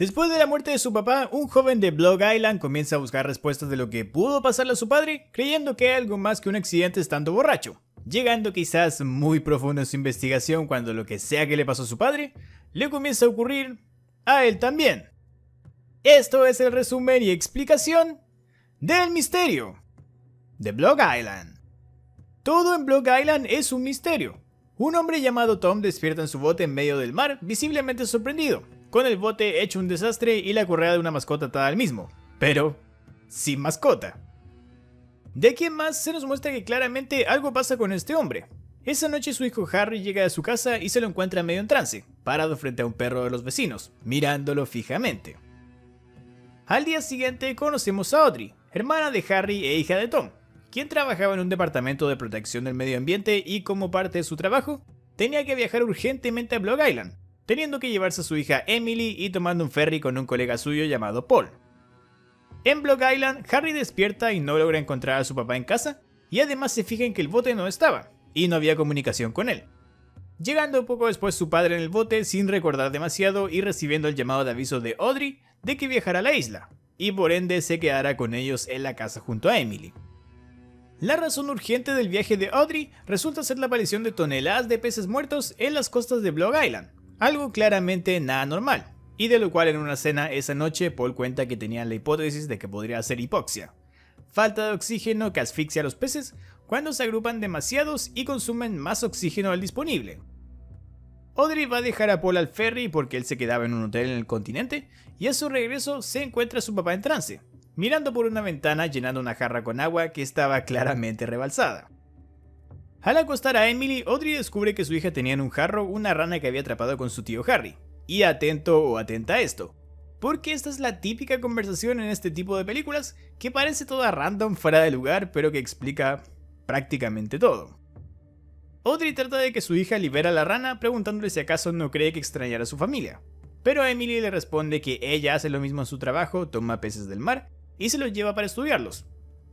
Después de la muerte de su papá, un joven de Block Island comienza a buscar respuestas de lo que pudo pasarle a su padre, creyendo que hay algo más que un accidente estando borracho, llegando quizás muy profundo en su investigación cuando lo que sea que le pasó a su padre, le comienza a ocurrir a él también. Esto es el resumen y explicación del misterio de Block Island. Todo en Block Island es un misterio. Un hombre llamado Tom despierta en su bote en medio del mar, visiblemente sorprendido, con el bote hecho un desastre y la correa de una mascota atada al mismo, pero sin mascota. De aquí en más se nos muestra que claramente algo pasa con este hombre. Esa noche su hijo Harry llega a su casa y se lo encuentra medio en trance, parado frente a un perro de los vecinos, mirándolo fijamente. Al día siguiente conocemos a Audrey, hermana de Harry e hija de Tom, quien trabajaba en un departamento de protección del medio ambiente y como parte de su trabajo, tenía que viajar urgentemente a Block Island, teniendo que llevarse a su hija Emily y tomando un ferry con un colega suyo llamado Paul. En Block Island, Harry despierta y no logra encontrar a su papá en casa, y además se fija en que el bote no estaba, y no había comunicación con él. Llegando poco después su padre en el bote sin recordar demasiado y recibiendo el llamado de aviso de Audrey de que viajara a la isla, y por ende se quedara con ellos en la casa junto a Emily. La razón urgente del viaje de Audrey resulta ser la aparición de toneladas de peces muertos en las costas de Block Island, algo claramente nada normal, y de lo cual en una cena esa noche Paul cuenta que tenían la hipótesis de que podría ser hipoxia, falta de oxígeno que asfixia a los peces cuando se agrupan demasiados y consumen más oxígeno del disponible. Audrey va a dejar a Paul al ferry porque él se quedaba en un hotel en el continente y a su regreso se encuentra a su papá en trance, mirando por una ventana llenando una jarra con agua que estaba claramente rebalsada. Al acostar a Emily, Audrey descubre que su hija tenía en un jarro una rana que había atrapado con su tío Harry. Y atento o atenta a esto, porque esta es la típica conversación en este tipo de películas que parece toda random, fuera de lugar, pero que explica prácticamente todo. Audrey trata de que su hija libera a la rana preguntándole si acaso no cree que extrañara a su familia, pero Emily le responde que ella hace lo mismo en su trabajo, toma peces del mar y se los lleva para estudiarlos.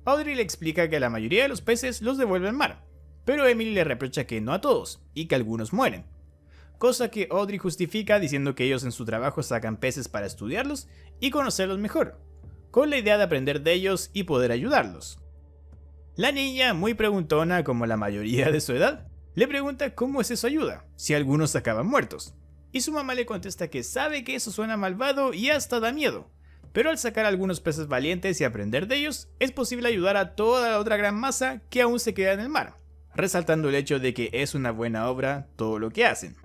Audrey le explica que la mayoría de los peces los devuelve al mar, pero Emily le reprocha que no a todos y que algunos mueren. Cosa que Audrey justifica diciendo que ellos en su trabajo sacan peces para estudiarlos y conocerlos mejor, con la idea de aprender de ellos y poder ayudarlos. La niña, muy preguntona como la mayoría de su edad, le pregunta cómo es eso ayuda, si algunos acaban muertos, y su mamá le contesta que sabe que eso suena malvado y hasta da miedo, pero al sacar algunos peces valientes y aprender de ellos, es posible ayudar a toda la otra gran masa que aún se queda en el mar, resaltando el hecho de que es una buena obra todo lo que hacen.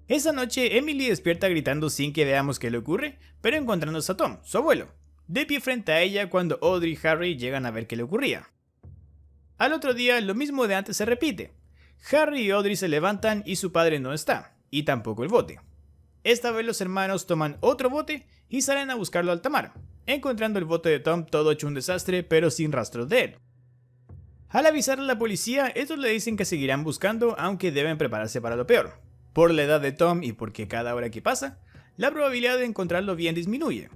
Esa noche, Emily despierta gritando sin que veamos qué le ocurre, pero encontrándose a Tom, su abuelo, de pie frente a ella cuando Audrey y Harry llegan a ver qué le ocurría. Al otro día, lo mismo de antes se repite. Harry y Audrey se levantan y su padre no está, y tampoco el bote. Esta vez los hermanos toman otro bote y salen a buscarlo al alta mar, encontrando el bote de Tom todo hecho un desastre pero sin rastros de él. Al avisar a la policía, estos le dicen que seguirán buscando aunque deben prepararse para lo peor. Por la edad de Tom y porque cada hora que pasa, la probabilidad de encontrarlo bien disminuye.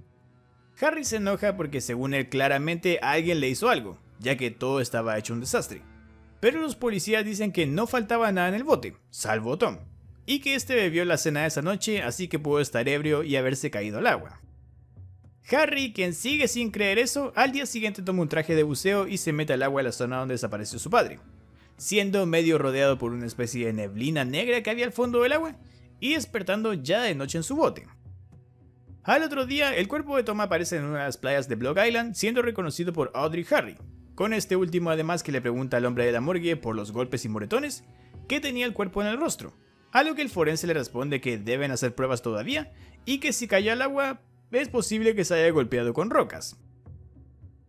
Harry se enoja porque según él claramente alguien le hizo algo, ya que todo estaba hecho un desastre. Pero los policías dicen que no faltaba nada en el bote, salvo Tom, y que este bebió la cena de esa noche así que pudo estar ebrio y haberse caído al agua. Harry, quien sigue sin creer eso, al día siguiente toma un traje de buceo y se mete al agua a la zona donde desapareció su padre, siendo medio rodeado por una especie de neblina negra que había al fondo del agua y despertando ya de noche en su bote. Al otro día, el cuerpo de Tom aparece en una de las playas de Block Island, siendo reconocido por Audrey y Harry, con este último además que le pregunta al hombre de la morgue por los golpes y moretones que tenía el cuerpo en el rostro, a lo que el forense le responde que deben hacer pruebas todavía y que si cayó al agua es posible que se haya golpeado con rocas.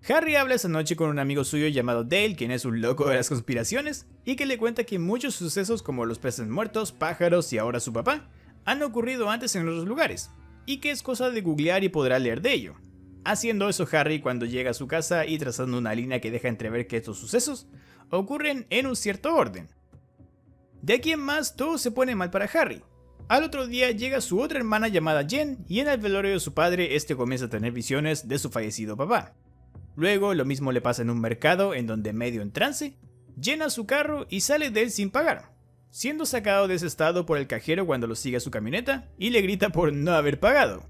Harry habla esa noche con un amigo suyo llamado Dale, quien es un loco de las conspiraciones, y que le cuenta que muchos sucesos como los peces muertos, pájaros y ahora su papá, han ocurrido antes en otros lugares, y que es cosa de googlear y podrá leer de ello. Haciendo eso Harry cuando llega a su casa y trazando una línea que deja entrever que estos sucesos ocurren en un cierto orden. De aquí en más todo se pone mal para Harry. Al otro día llega su otra hermana llamada Jen y en el velorio de su padre este comienza a tener visiones de su fallecido papá. Luego lo mismo le pasa en un mercado en donde medio en trance, llena su carro y sale de él sin pagar, siendo sacado de ese estado por el cajero cuando lo sigue a su camioneta y le grita por no haber pagado.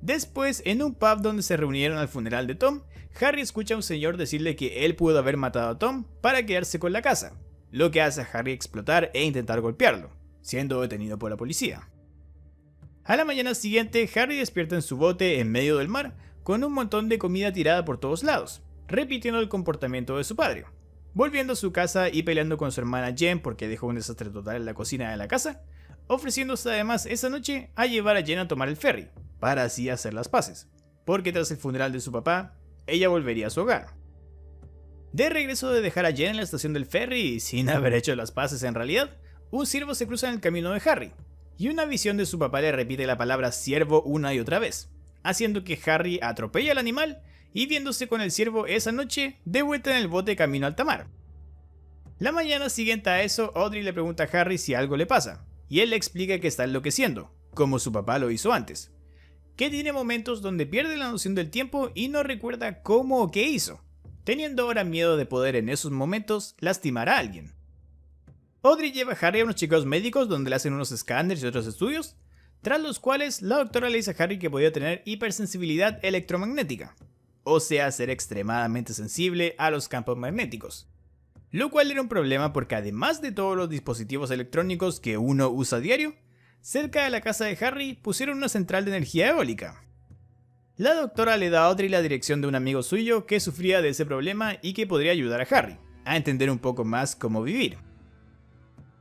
Después, en un pub donde se reunieron al funeral de Tom, Harry escucha a un señor decirle que él pudo haber matado a Tom para quedarse con la casa, lo que hace a Harry explotar e intentar golpearlo, siendo detenido por la policía. A la mañana siguiente, Harry despierta en su bote en medio del mar, con un montón de comida tirada por todos lados, repitiendo el comportamiento de su padre. Volviendo a su casa y peleando con su hermana Jen porque dejó un desastre total en la cocina de la casa, ofreciéndose además esa noche a llevar a Jen a tomar el ferry, para así hacer las paces, porque tras el funeral de su papá, ella volvería a su hogar. De regreso de dejar a Jen en la estación del ferry, sin haber hecho las paces en realidad, un ciervo se cruza en el camino de Harry, y una visión de su papá le repite la palabra ciervo una y otra vez, haciendo que Harry atropelle al animal y viéndose con el ciervo esa noche de vuelta en el bote camino al mar. La mañana siguiente a eso, Audrey le pregunta a Harry si algo le pasa, y él le explica que está enloqueciendo, como su papá lo hizo antes, que tiene momentos donde pierde la noción del tiempo y no recuerda cómo o qué hizo, teniendo ahora miedo de poder en esos momentos lastimar a alguien. Audrey lleva a Harry a unos chequeos médicos donde le hacen unos escáneres y otros estudios, tras los cuales la doctora le dice a Harry que podía tener hipersensibilidad electromagnética, o sea, ser extremadamente sensible a los campos magnéticos. Lo cual era un problema porque además de todos los dispositivos electrónicos que uno usa a diario, cerca de la casa de Harry pusieron una central de energía eólica. La doctora le da a Audrey la dirección de un amigo suyo que sufría de ese problema y que podría ayudar a Harry a entender un poco más cómo vivir.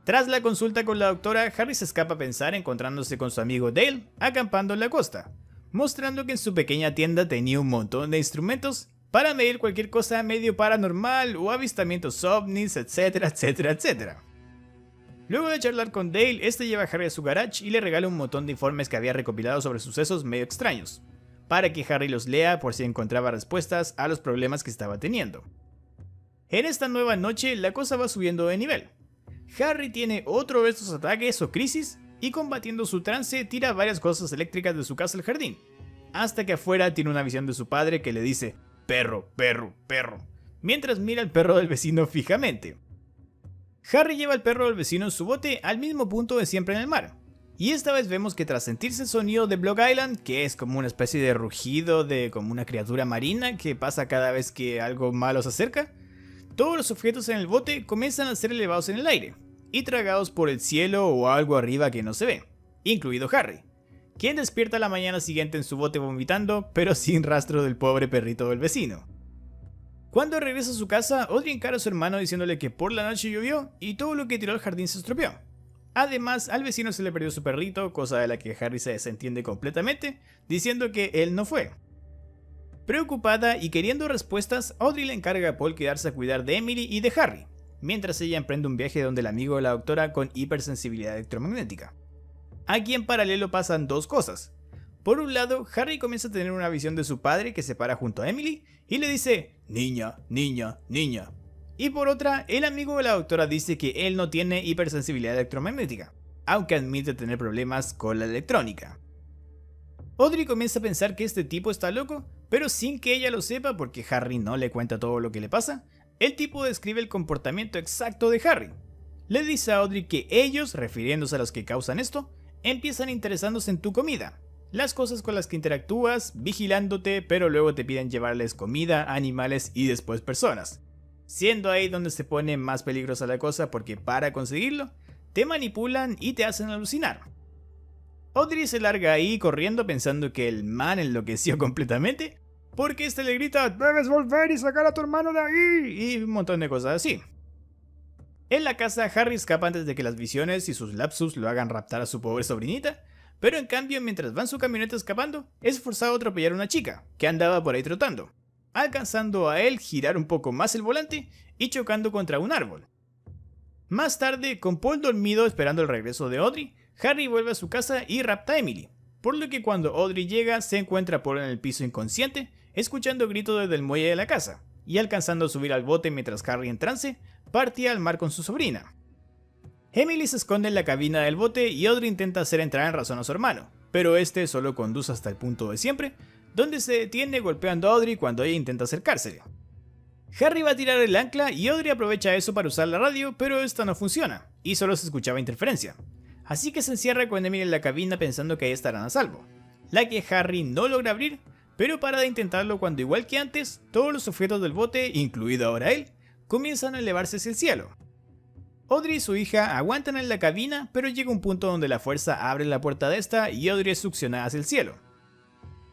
Tras la consulta con la doctora, Harry se escapa a pensar encontrándose con su amigo Dale acampando en la costa, mostrando que en su pequeña tienda tenía un montón de instrumentos para medir cualquier cosa medio paranormal o avistamientos ovnis, etcétera, etcétera, etcétera. Luego de charlar con Dale, este lleva a Harry a su garage y le regala un montón de informes que había recopilado sobre sucesos medio extraños, para que Harry los lea por si encontraba respuestas a los problemas que estaba teniendo. En esta nueva noche, la cosa va subiendo de nivel. Harry tiene otro de estos ataques o crisis y combatiendo su trance tira varias cosas eléctricas de su casa al jardín, hasta que afuera tiene una visión de su padre que le dice perro, perro, perro, mientras mira al perro del vecino fijamente. Harry lleva al perro del vecino en su bote al mismo punto de siempre en el mar, y esta vez vemos que tras sentirse el sonido de Block Island, que es como una especie de rugido de como una criatura marina que pasa cada vez que algo malo se acerca, todos los objetos en el bote comienzan a ser elevados en el aire y tragados por el cielo o algo arriba que no se ve, incluido Harry, quien despierta la mañana siguiente en su bote vomitando, pero sin rastro del pobre perrito del vecino. Cuando regresa a su casa, Audrey encara a su hermano diciéndole que por la noche llovió y todo lo que tiró al jardín se estropeó. Además, al vecino se le perdió su perrito, cosa de la que Harry se desentiende completamente, diciendo que él no fue. Preocupada y queriendo respuestas, Audrey le encarga a Paul quedarse a cuidar de Emily y de Harry, mientras ella emprende un viaje donde el amigo de la doctora con hipersensibilidad electromagnética. Aquí en paralelo pasan dos cosas. Por un lado, Harry comienza a tener una visión de su padre que se para junto a Emily y le dice niña, niña, niña. Y por otra, el amigo de la doctora dice que él no tiene hipersensibilidad electromagnética, aunque admite tener problemas con la electrónica. Audrey comienza a pensar que este tipo está loco, pero sin que ella lo sepa porque Harry no le cuenta todo lo que le pasa, el tipo describe el comportamiento exacto de Harry. Le dice a Audrey que ellos, refiriéndose a los que causan esto, empiezan interesándose en tu comida, las cosas con las que interactúas, vigilándote, pero luego te piden llevarles comida, animales y después personas. Siendo ahí donde se pone más peligrosa la cosa porque para conseguirlo, te manipulan y te hacen alucinar. Audrey se larga ahí corriendo pensando que el man enloqueció completamente, porque este le grita "¡Debes volver y sacar a tu hermano de ahí!" y un montón de cosas así. En la casa, Harry escapa antes de que las visiones y sus lapsus lo hagan raptar a su pobre sobrinita, pero en cambio mientras va en su camioneta escapando, es forzado a atropellar a una chica, que andaba por ahí trotando, alcanzando a él girar un poco más el volante y chocando contra un árbol. Más tarde, con Paul dormido esperando el regreso de Audrey, Harry vuelve a su casa y rapta a Emily, por lo que cuando Audrey llega se encuentra a Paul en el piso inconsciente, escuchando gritos desde el muelle de la casa, y alcanzando a subir al bote mientras Harry en trance partía al mar con su sobrina. Emily se esconde en la cabina del bote y Audrey intenta hacer entrar en razón a su hermano, pero este solo conduce hasta el punto de siempre, donde se detiene golpeando a Audrey cuando ella intenta acercársele. Harry va a tirar el ancla y Audrey aprovecha eso para usar la radio, pero esta no funciona, y solo se escuchaba interferencia. Así que se encierra con Emily en la cabina pensando que ahí estarán a salvo. la que Harry no logra abrir, pero para de intentarlo cuando, igual que antes, todos los objetos del bote, incluido ahora él, comienzan a elevarse hacia el cielo. Audrey y su hija aguantan en la cabina, pero llega un punto donde la fuerza abre la puerta de esta y Audrey es succionada hacia el cielo.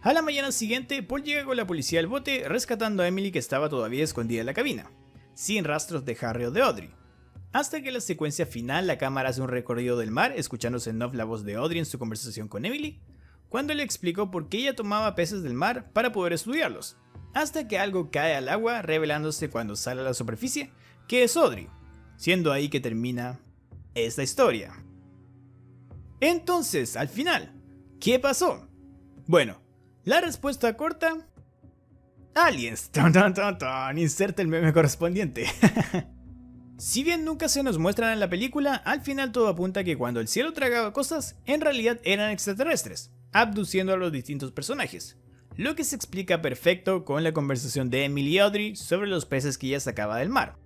A la mañana siguiente, Paul llega con la policía al bote rescatando a Emily, que estaba todavía escondida en la cabina, sin rastros de Harry o de Audrey. Hasta que en la secuencia final la cámara hace un recorrido del mar, escuchándose en off la voz de Audrey en su conversación con Emily, cuando le explicó por qué ella tomaba peces del mar para poder estudiarlos, hasta que algo cae al agua, revelándose cuando sale a la superficie que es Audrey, siendo ahí que termina esta historia. Entonces, al final, ¿qué pasó? Bueno, la respuesta corta: aliens. Inserta el meme correspondiente. Si bien nunca se nos muestran en la película, al final todo apunta a que cuando el cielo tragaba cosas, en realidad eran extraterrestres, abduciendo a los distintos personajes, lo que se explica perfecto con la conversación de Emily y Audrey sobre los peces que ella sacaba del mar.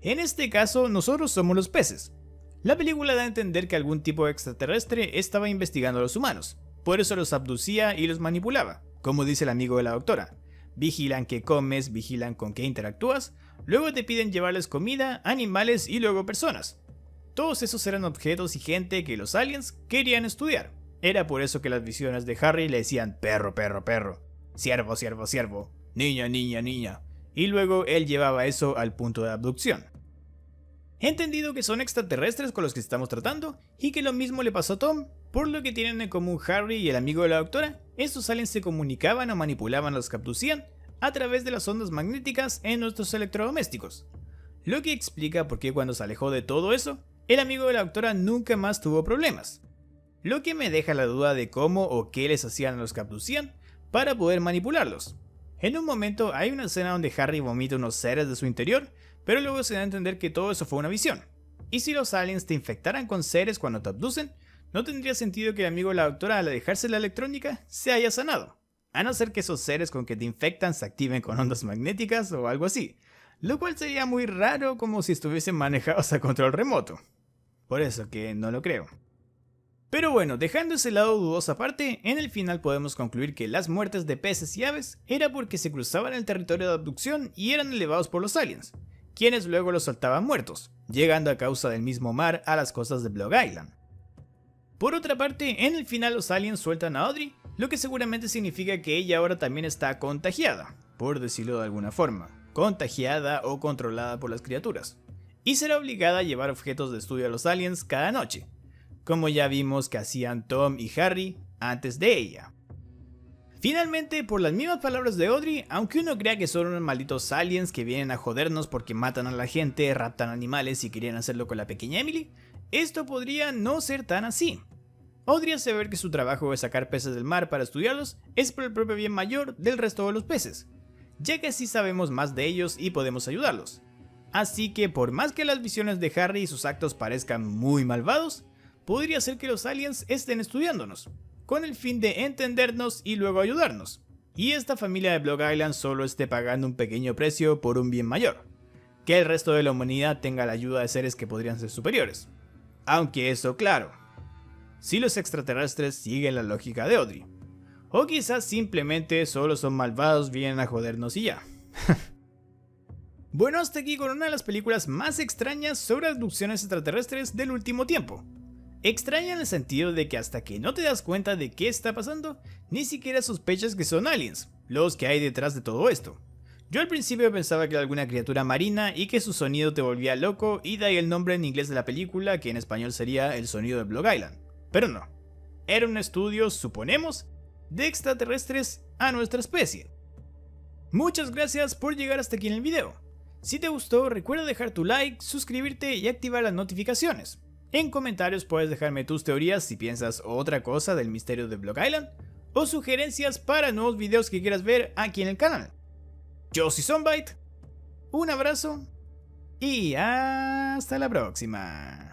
En este caso, nosotros somos los peces. La película da a entender que algún tipo de extraterrestre estaba investigando a los humanos, por eso los abducía y los manipulaba, como dice el amigo de la doctora. Vigilan qué comes, vigilan con qué interactúas, luego te piden llevarles comida, animales y luego personas. Todos esos eran objetos y gente que los aliens querían estudiar. Era por eso que las visiones de Harry le decían perro, perro, perro, ciervo, ciervo, ciervo, niña, niña, niña, y luego él llevaba eso al punto de abducción. He entendido que son extraterrestres con los que estamos tratando y que lo mismo le pasó a Tom, por lo que tienen en común Harry y el amigo de la doctora. Estos aliens se comunicaban o manipulaban a los que abducían a través de las ondas magnéticas en nuestros electrodomésticos, lo que explica por qué cuando se alejó de todo eso, el amigo de la doctora nunca más tuvo problemas. Lo que me deja la duda de cómo o qué les hacían a los que abducían para poder manipularlos. En un momento hay una escena donde Harry vomita unos seres de su interior, pero luego se da a entender que todo eso fue una visión. Y si los aliens te infectaran con seres cuando te abducen, no tendría sentido que el amigo de la doctora, al alejarse de la electrónica, se haya sanado, a no ser que esos seres con que te infectan se activen con ondas magnéticas o algo así, lo cual sería muy raro, como si estuviesen manejados a control remoto. Por eso que no lo creo. Pero bueno, dejando ese lado dudoso aparte, en el final podemos concluir que las muertes de peces y aves era porque se cruzaban el territorio de abducción y eran elevados por los aliens, quienes luego los soltaban muertos, llegando a causa del mismo mar a las costas de Block Island. Por otra parte, en el final los aliens sueltan a Audrey, lo que seguramente significa que ella ahora también está contagiada, por decirlo de alguna forma, contagiada o controlada por las criaturas, y será obligada a llevar objetos de estudio a los aliens cada noche, como ya vimos que hacían Tom y Harry antes de ella. Finalmente, por las mismas palabras de Audrey, aunque uno crea que son unos malditos aliens que vienen a jodernos porque matan a la gente, raptan animales y querían hacerlo con la pequeña Emily, esto podría no ser tan así. Audrey hace ver que su trabajo es sacar peces del mar para estudiarlos es por el propio bien mayor del resto de los peces, ya que así sabemos más de ellos y podemos ayudarlos. Así que por más que las visiones de Harry y sus actos parezcan muy malvados, podría ser que los aliens estén estudiándonos, con el fin de entendernos y luego ayudarnos, y esta familia de Block Island solo esté pagando un pequeño precio por un bien mayor, que el resto de la humanidad tenga la ayuda de seres que podrían ser superiores. Aunque eso, claro, si los extraterrestres siguen la lógica de Audrey, o quizás simplemente solo son malvados, vienen a jodernos y ya. Bueno, hasta aquí con una de las películas más extrañas sobre abducciones extraterrestres del último tiempo. Extraña en el sentido de que hasta que no te das cuenta de qué está pasando, ni siquiera sospechas que son aliens, los que hay detrás de todo esto. Yo al principio pensaba que era alguna criatura marina y que su sonido te volvía loco, y de ahí el nombre en inglés de la película, que en español sería El sonido de Block Island. Pero no, era un estudio, suponemos, de extraterrestres a nuestra especie. Muchas gracias por llegar hasta aquí en el video. Si te gustó, recuerda dejar tu like, suscribirte y activar las notificaciones. En comentarios puedes dejarme tus teorías si piensas otra cosa del misterio de Block Island, o sugerencias para nuevos videos que quieras ver aquí en el canal. Yo soy Zombite, un abrazo y hasta la próxima.